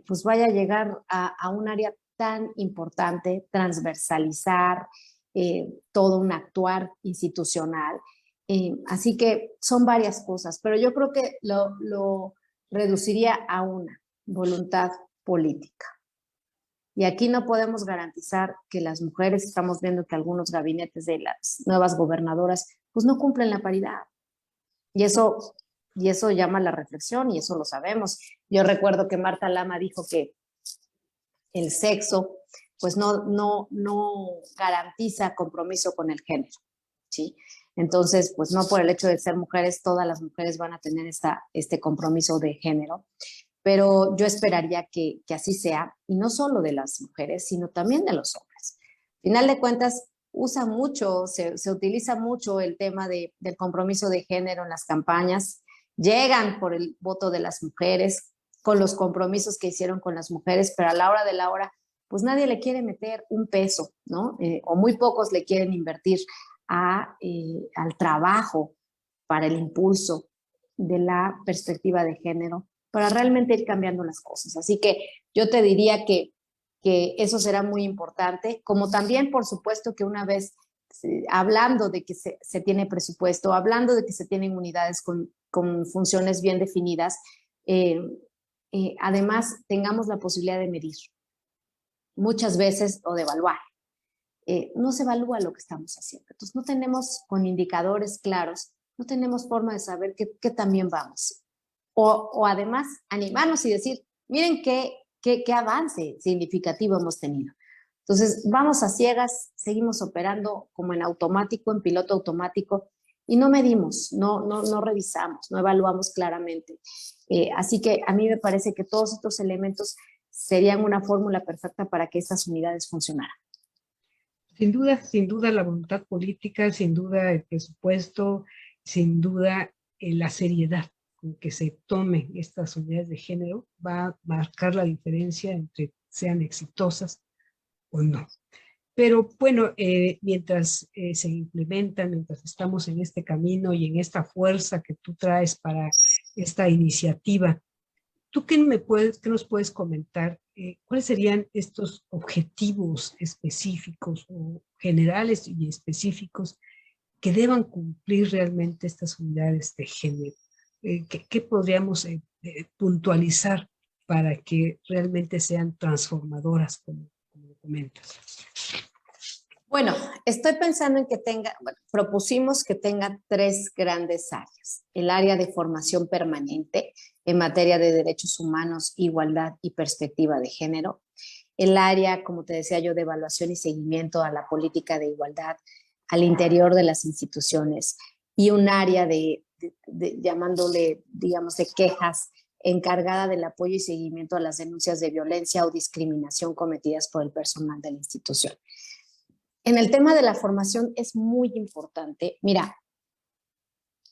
pues vaya a llegar a un área tan importante, transversalizar, todo un actuar institucional. Así que son varias cosas, pero yo creo que lo reduciría a una voluntad política. Y aquí no podemos garantizar que las mujeres, estamos viendo que algunos gabinetes de las nuevas gobernadoras, pues no cumplen la paridad. Y eso llama a la reflexión y eso lo sabemos. Yo recuerdo que Marta Lama dijo que el sexo pues no garantiza compromiso con el género, ¿sí? Entonces, pues no por el hecho de ser mujeres, todas las mujeres van a tener este compromiso de género, pero yo esperaría que así sea, y no solo de las mujeres, sino también de los hombres. Al final de cuentas, se utiliza mucho el tema del compromiso de género en las campañas, llegan por el voto de las mujeres, con los compromisos que hicieron con las mujeres, pero a la hora de la hora, pues nadie le quiere meter un peso, ¿no? O muy pocos le quieren invertir al trabajo para el impulso de la perspectiva de género, para realmente ir cambiando las cosas. Así que yo te diría que eso será muy importante, como también, por supuesto, que una vez hablando de que se tiene presupuesto, hablando de que se tienen unidades con funciones bien definidas, además tengamos la posibilidad de medir muchas veces o de evaluar. No se evalúa lo que estamos haciendo. Entonces no tenemos con indicadores claros, no tenemos forma de saber qué también vamos. o además animarnos y decir, miren qué avance significativo hemos tenido. Entonces, vamos a ciegas, seguimos operando como en automático, en piloto automático, y no medimos, no revisamos, no evaluamos claramente. Así que a mí me parece que todos estos elementos serían una fórmula perfecta para que estas unidades funcionaran. Sin duda la voluntad política, sin duda el presupuesto, sin duda la seriedad con que se tomen estas unidades de género va a marcar la diferencia entre sean exitosas o no. Pero bueno, mientras se implementan, mientras estamos en este camino y en esta fuerza que tú traes para esta iniciativa, ¿tú qué nos puedes comentar? ¿Cuáles serían estos objetivos específicos o generales y específicos que deban cumplir realmente estas unidades de género? ¿Qué podríamos puntualizar para que realmente sean transformadoras, como comentas? Bueno, estoy pensando en que propusimos que tenga 3 grandes áreas. El área de formación permanente en materia de derechos humanos, igualdad y perspectiva de género. El área, como te decía yo, de evaluación y seguimiento a la política de igualdad al interior de las instituciones. Y un área llamándole, digamos, de quejas, encargada del apoyo y seguimiento a las denuncias de violencia o discriminación cometidas por el personal de la institución. En el tema de la formación es muy importante. Mira,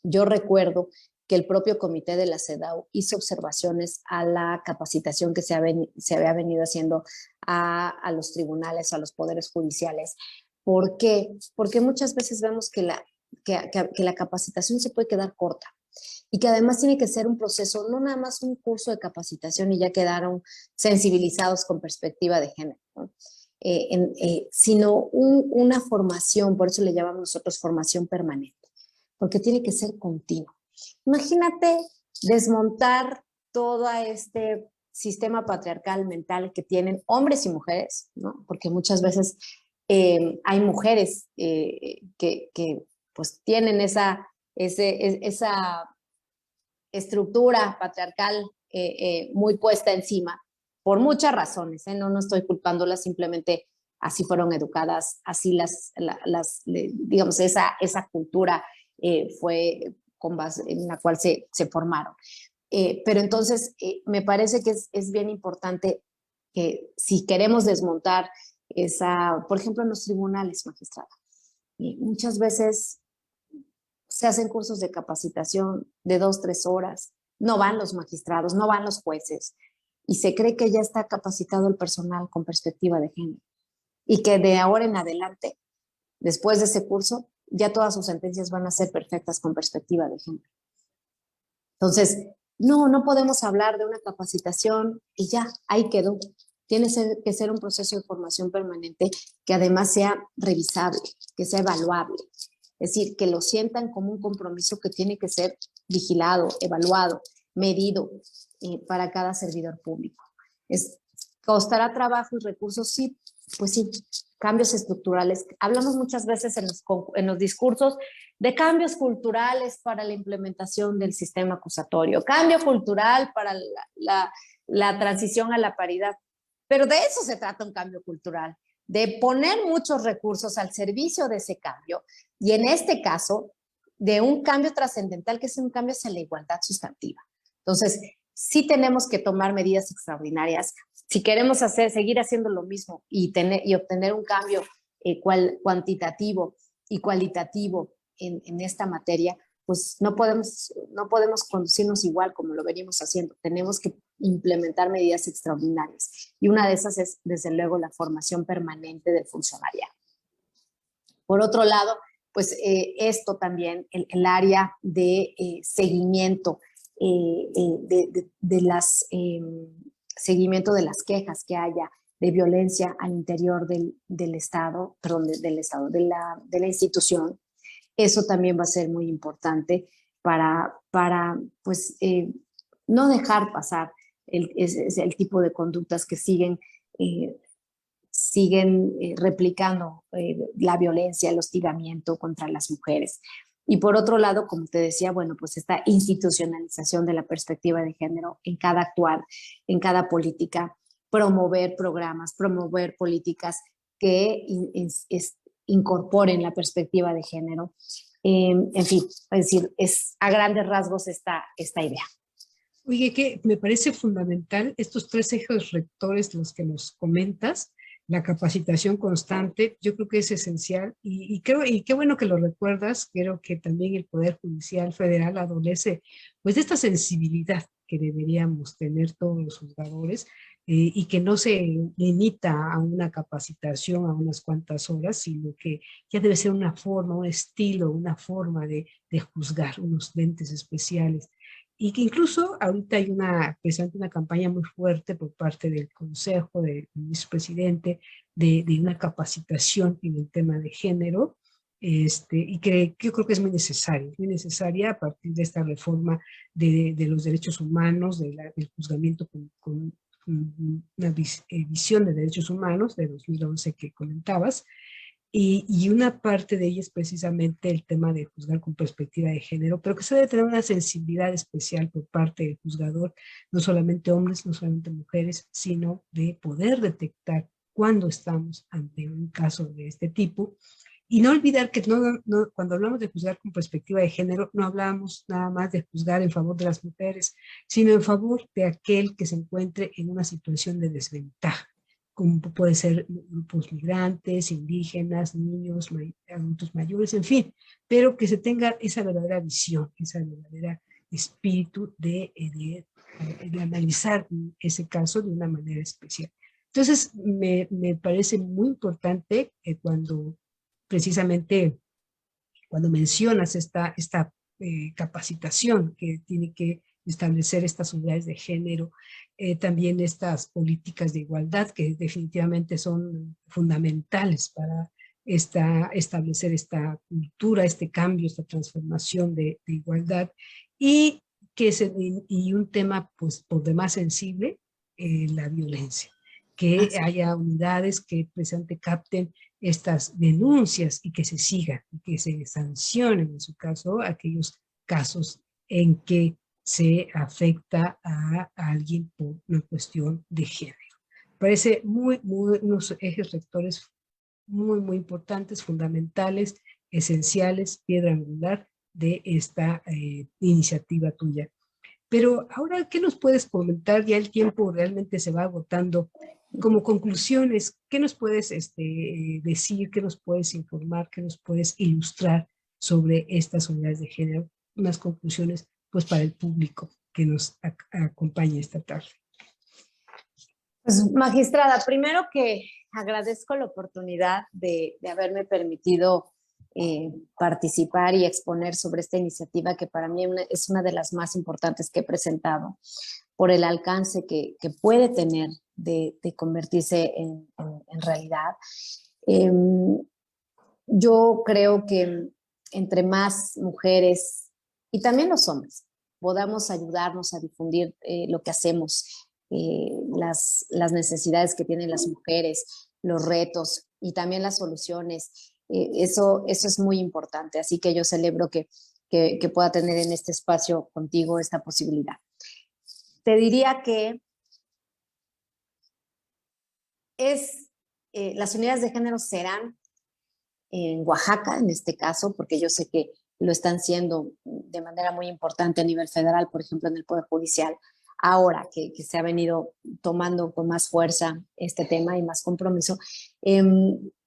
yo recuerdo que el propio comité de la CEDAW hizo observaciones a la capacitación que se había venido haciendo a los tribunales, a los poderes judiciales. ¿Por qué? Porque muchas veces vemos que la capacitación se puede quedar corta y que además tiene que ser un proceso, no nada más un curso de capacitación y ya quedaron sensibilizados con perspectiva de género, ¿no? Sino una formación, por eso le llamamos nosotros formación permanente, porque tiene que ser continua. Imagínate desmontar todo este sistema patriarcal mental que tienen hombres y mujeres, ¿no? Porque muchas veces hay mujeres que pues tienen esa estructura patriarcal muy puesta encima, por muchas razones, no estoy culpándolas, simplemente así fueron educadas, así digamos, esa cultura fue con base en la cual se formaron. Pero entonces me parece que es bien importante que si queremos desmontar por ejemplo, en los tribunales, magistrada, muchas veces se hacen cursos de capacitación de 2-3 horas, no van los magistrados, no van los jueces, y se cree que ya está capacitado el personal con perspectiva de género y que de ahora en adelante, después de ese curso, ya todas sus sentencias van a ser perfectas con perspectiva de género. Entonces, no podemos hablar de una capacitación y ya, ahí quedó. Tiene que ser un proceso de formación permanente que además sea revisable, que sea evaluable. Es decir, que lo sientan como un compromiso que tiene que ser vigilado, evaluado, medido para cada servidor público. ¿Costará trabajo y recursos? Sí, pues sí, cambios estructurales. Hablamos muchas veces en los discursos de cambios culturales para la implementación del sistema acusatorio, cambio cultural para la transición a la paridad. Pero de eso se trata un cambio cultural, de poner muchos recursos al servicio de ese cambio y en este caso de un cambio trascendental que es un cambio hacia la igualdad sustantiva. Entonces, sí tenemos que tomar medidas extraordinarias. Si queremos seguir haciendo lo mismo y obtener un cambio cuantitativo y cualitativo en esta materia, pues no podemos conducirnos igual como lo venimos haciendo. Tenemos que implementar medidas extraordinarias. Y una de esas es, desde luego, la formación permanente del funcionariado. Por otro lado, pues esto también, el área de seguimiento, seguimiento de las quejas que haya de violencia al interior del Estado, perdón, de la institución. Eso también va a ser muy importante para pues, no dejar pasar el tipo de conductas que siguen replicando la violencia, el hostigamiento contra las mujeres. Y por otro lado, como te decía, bueno, pues esta institucionalización de la perspectiva de género en cada actuar, en cada política, promover programas, promover políticas que incorporen la perspectiva de género. En fin, es decir, es a grandes rasgos esta idea. Oye, que me parece fundamental estos 3 ejes rectores de los que nos comentas, la capacitación constante, yo creo que es esencial y qué bueno que lo recuerdas, creo que también el Poder Judicial Federal adolece pues de esta sensibilidad que deberíamos tener todos los juzgadores y que no se limita a una capacitación a unas cuantas horas, sino que ya debe ser una forma, un estilo, una forma de juzgar, unos lentes especiales. Y que incluso ahorita hay precisamente una campaña muy fuerte por parte del Consejo, del vicepresidente, de una capacitación en el tema de género, y que yo creo que es muy necesaria a partir de esta reforma de los derechos humanos, del juzgamiento con una visión de derechos humanos de 2011 que comentabas. Y una parte de ella es precisamente el tema de juzgar con perspectiva de género, pero que se debe tener una sensibilidad especial por parte del juzgador, no solamente hombres, no solamente mujeres, sino de poder detectar cuando estamos ante un caso de este tipo. Y no olvidar que cuando hablamos de juzgar con perspectiva de género, no hablamos nada más de juzgar en favor de las mujeres, sino en favor de aquel que se encuentre en una situación de desventaja, como puede ser grupos migrantes, indígenas, niños, adultos mayores, en fin, pero que se tenga esa verdadera visión, esa verdadera espíritu de analizar ese caso de una manera especial. Entonces, me parece muy importante precisamente cuando mencionas esta capacitación que tiene que establecer estas unidades de género, también estas políticas de igualdad que definitivamente son fundamentales para establecer esta cultura, este cambio, esta transformación de igualdad y un tema pues por demás sensible, la violencia, que haya unidades que precisamente capten estas denuncias y que se sigan, y que se sancionen en su caso aquellos casos en que se afecta a alguien por una cuestión de género. Parece unos ejes rectores muy importantes, fundamentales, esenciales, piedra angular de esta iniciativa tuya. Pero ahora, ¿qué nos puedes comentar? Ya el tiempo realmente se va agotando. Como conclusiones, ¿qué nos puedes decir? ¿Qué nos puedes informar? ¿Qué nos puedes ilustrar sobre estas unidades de género? Unas conclusiones pues para el público que nos acompaña esta tarde. Pues, magistrada, primero que agradezco la oportunidad de haberme permitido participar y exponer sobre esta iniciativa que para mí es una de las más importantes que he presentado por el alcance que puede tener de convertirse en realidad. Yo creo que entre más mujeres y también los hombres podamos ayudarnos a difundir lo que hacemos, las necesidades que tienen las mujeres, los retos y también las soluciones. Eso es muy importante, así que yo celebro que pueda tener en este espacio contigo esta posibilidad. Te diría que las unidades de género serán en Oaxaca, en este caso, porque yo sé que lo están siendo de manera muy importante a nivel federal, por ejemplo, en el Poder Judicial, ahora que se ha venido tomando con más fuerza este tema y más compromiso.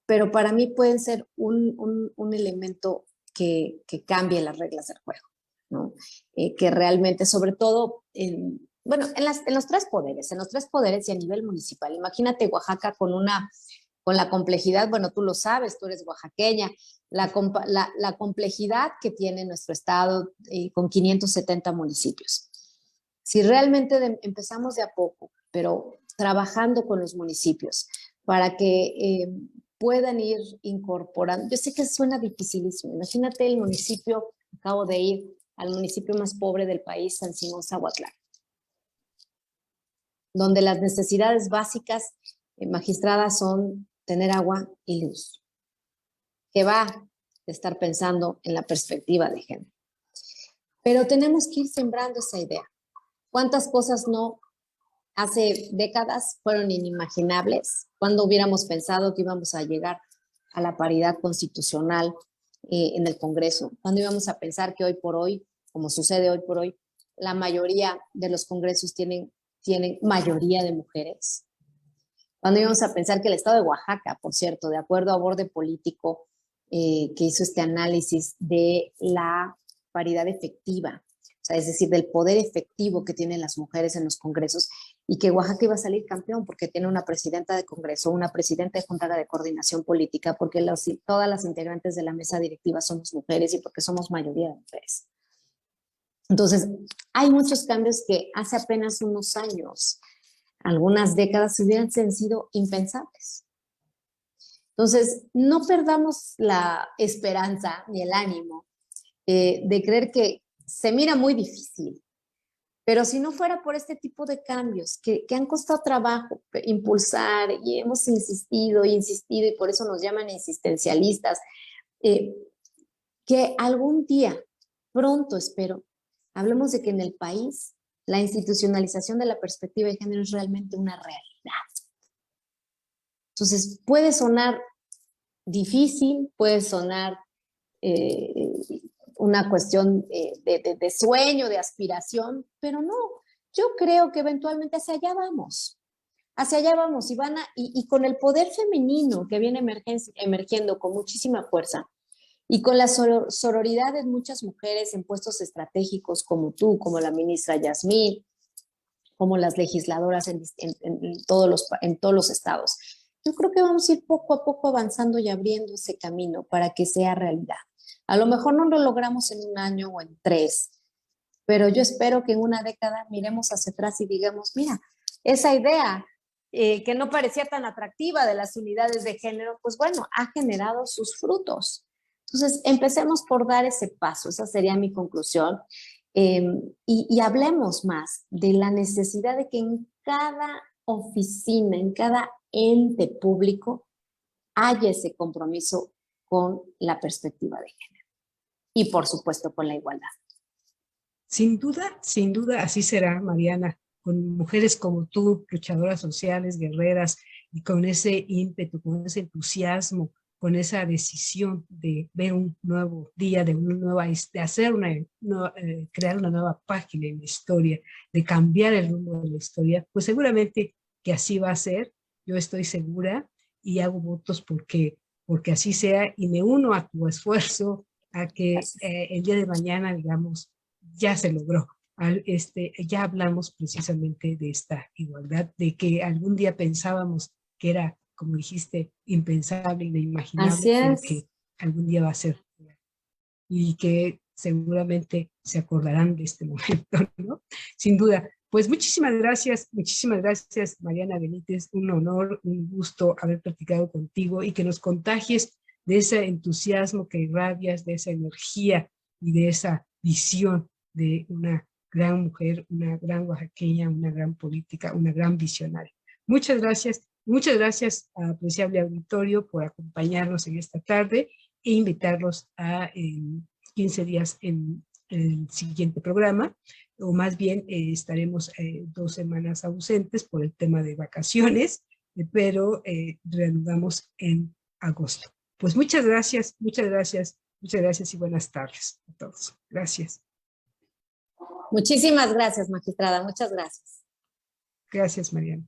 Pero para mí pueden ser un elemento que cambie las reglas del juego, ¿no? Que realmente, sobre todo, en los 3 poderes y a nivel municipal. Imagínate Oaxaca con la complejidad, bueno, tú lo sabes, tú eres oaxaqueña, la complejidad que tiene nuestro estado con 570 municipios. Si realmente empezamos de a poco, pero trabajando con los municipios para que puedan ir incorporando, yo sé que suena dificilísimo, imagínate el municipio, acabo de ir al municipio más pobre del país, San Simón Zahuatlán, donde las necesidades básicas, magistradas, son tener agua y luz, que va de estar pensando en la perspectiva de género. Pero tenemos que ir sembrando esa idea. ¿Cuántas cosas no hace décadas fueron inimaginables? ¿Cuándo hubiéramos pensado que íbamos a llegar a la paridad constitucional en el Congreso? ¿Cuándo íbamos a pensar que hoy por hoy, como sucede hoy por hoy, la mayoría de los congresos tienen mayoría de mujeres? ¿Cuándo íbamos a pensar que el estado de Oaxaca, por cierto, de acuerdo a Borde Político, que hizo este análisis de la paridad efectiva, o sea, es decir, del poder efectivo que tienen las mujeres en los congresos, y que Oaxaca iba a salir campeón porque tiene una presidenta de congreso, una presidenta de junta de coordinación política, porque todas las integrantes de la mesa directiva somos mujeres y porque somos mayoría de mujeres? Entonces, hay muchos cambios que hace apenas unos años, algunas décadas, hubieran sido impensables. Entonces, no perdamos la esperanza ni el ánimo de creer que se mira muy difícil, pero si no fuera por este tipo de cambios que han costado trabajo impulsar, y hemos insistido, y por eso nos llaman insistencialistas, que algún día, pronto espero, hablemos de que en el país la institucionalización de la perspectiva de género es realmente una realidad. Entonces, puede sonar difícil, puede sonar una cuestión de sueño, de aspiración, pero no, yo creo que eventualmente hacia allá vamos, y con el poder femenino que viene emergiendo con muchísima fuerza, y con la sororidad de muchas mujeres en puestos estratégicos como tú, como la ministra Yasmín, como las legisladoras en todos los estados. Yo creo que vamos a ir poco a poco avanzando y abriendo ese camino para que sea realidad. A lo mejor no lo logramos en 1 año o en 3, pero yo espero que en 1 década miremos hacia atrás y digamos, mira, esa idea que no parecía tan atractiva de las unidades de género, pues bueno, ha generado sus frutos. Entonces, empecemos por dar ese paso, esa sería mi conclusión, y hablemos más de la necesidad de que en cada oficina, en cada ente público, haya ese compromiso con la perspectiva de género y, por supuesto, con la igualdad. Sin duda, así será, Mariana, con mujeres como tú, luchadoras sociales, guerreras, y con ese ímpetu, con ese entusiasmo, con esa decisión de ver un nuevo día, de hacer crear una nueva página en la historia, de cambiar el rumbo de la historia, pues seguramente que así va a ser. Yo estoy segura y hago votos porque así sea, y me uno a tu esfuerzo a que el día de mañana, digamos, ya se logró. Ya hablamos precisamente de esta igualdad, de que algún día pensábamos que era, como dijiste, impensable, inimaginable, pero que algún día va a ser, y que seguramente se acordarán de este momento, ¿no? Sin duda. Pues muchísimas gracias, Mariana Benítez. Un honor, un gusto haber platicado contigo y que nos contagies de ese entusiasmo que irradias, de esa energía y de esa visión de una gran mujer, una gran oaxaqueña, una gran política, una gran visionaria. Muchas gracias, apreciable auditorio, por acompañarnos en esta tarde e invitarlos a 15 días en el siguiente programa, o más bien estaremos 2 semanas ausentes por el tema de vacaciones, pero reanudamos en agosto. Pues muchas gracias y buenas tardes a todos. Gracias. Muchísimas gracias, magistrada. Muchas gracias. Gracias, Mariana.